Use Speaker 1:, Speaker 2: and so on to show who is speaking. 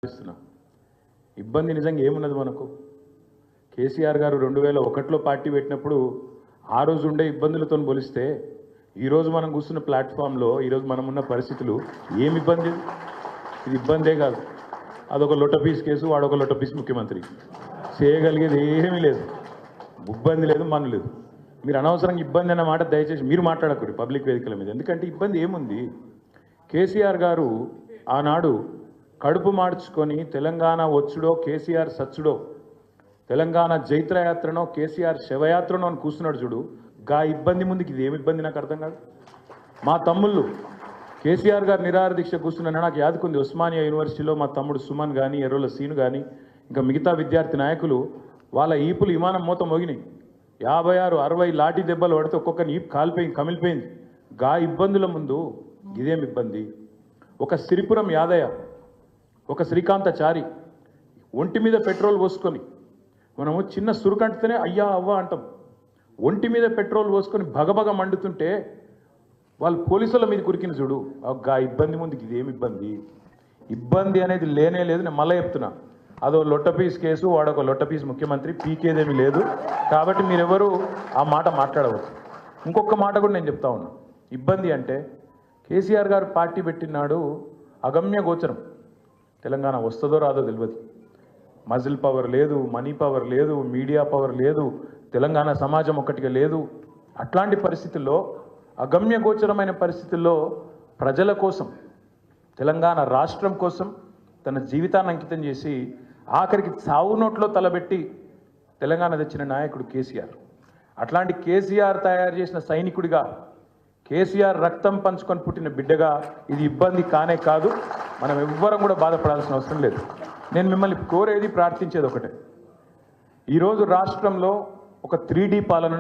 Speaker 1: ఇస్తున్నాం. ఇబ్బంది నిజంగా ఏమున్నది మనకు? కేసీఆర్ గారు 2001లో పార్టీ పెట్టినప్పుడు ఆ రోజు ఉండే ఇబ్బందులతో పోలిస్తే ఈరోజు మనం కూర్చున్న ప్లాట్ఫామ్లో ఈరోజు మనం ఉన్న పరిస్థితులు ఏమి ఇబ్బంది? ఇది ఇబ్బందే కాదు. అదొక లొట్టపీస్ కేసు, వాడొక లొట్టపీస్ ముఖ్యమంత్రి. చేయగలిగేది ఏమీ లేదు, ఇబ్బంది లేదు, మన లేదు. మీరు అనవసరంగా ఇబ్బంది అన్న మాట దయచేసి మీరు మాట్లాడకూడదు పబ్లిక్ వేదికల మీద. ఎందుకంటే ఇబ్బంది ఏముంది? కేసీఆర్ గారు ఆనాడు కడుపు మార్చుకొని తెలంగాణ వచ్చుడో కేసీఆర్ సచ్చుడో, తెలంగాణ జైత్రయాత్రనో కేసీఆర్ శవయాత్రనో అని కూర్చున్నాడు చూడు. గా ఇబ్బంది ముందుకి ఇది ఏమి ఇబ్బంది నాకు అర్థం కాదు. మా తమ్ముళ్ళు కేసీఆర్ గారు నిరాహార దీక్ష కూర్చున్నా నాకు యాదుకుంది. ఉస్మానియా యూనివర్సిటీలో మా తమ్ముడు సుమన్ కానీ, ఎర్రోల సీను కానీ, ఇంకా మిగతా విద్యార్థి నాయకులు వాళ్ళ ఈపులు విమానం మూత మోగినాయి. 56, 60 లాఠీ దెబ్బలు పడితే ఒక్కొక్కరిని ఈపు కాలిపోయింది, కమిలిపోయింది. గా ఇబ్బందుల ముందు ఇదేం ఇబ్బంది? ఒక సిరిపురం యాదయ్య, ఒక శ్రీకాంతాచారి ఒంటి మీద పెట్రోల్ పోసుకొని, మనము చిన్న సురుకంటితేనే అయ్యా అవ్వ అంటాం. ఒంటి మీద పెట్రోల్ పోసుకొని భగభగ మండుతుంటే వాళ్ళు పోలీసుల మీద కురికిన చూడు. గా ఇబ్బంది ముందుకి ఇదేమి ఇబ్బంది? ఇబ్బంది అనేది లేనే లేదు. నేను మళ్ళీ చెప్తున్నా, అదో లొట్టపీస్ కేసు, వాడొక లొట్టపీస్ ముఖ్యమంత్రి, పీకేదేమీ లేదు. కాబట్టి మీరెవరు ఆ మాట మాట్లాడవచ్చు. ఇంకొక మాట కూడా నేను చెప్తా ఉన్నా. ఇబ్బంది అంటే కేసీఆర్ గారు పార్టీ పెట్టినాడు అగమ్య గోచరం. తెలంగాణ వస్తుందో రాదో తెలియదు. మజిల్ పవర్ లేదు, మనీ పవర్ లేదు, మీడియా పవర్ లేదు, తెలంగాణ సమాజం ఒక్కటిగా లేదు. అట్లాంటి పరిస్థితుల్లో, అగమ్య గోచరమైన పరిస్థితుల్లో ప్రజల కోసం, తెలంగాణ రాష్ట్రం కోసం తన జీవితాన్ని అంకితం చేసి ఆఖరికి చావు నోట్లో తలబెట్టి తెలంగాణ తెచ్చిన నాయకుడు కేసీఆర్. అట్లాంటి కేసీఆర్ తయారు చేసిన సైనికుడిగా, కేసీఆర్ రక్తం పంచుకొని పుట్టిన బిడ్డగా ఇది ఇబ్బంది కానే కాదు. మనం ఎవ్వరం కూడా బాధపడాల్సిన అవసరం లేదు. నేను మిమ్మల్ని కోరేది, ప్రార్థించేది ఒకటే. ఈరోజు రాష్ట్రంలో ఒక 3D పాలన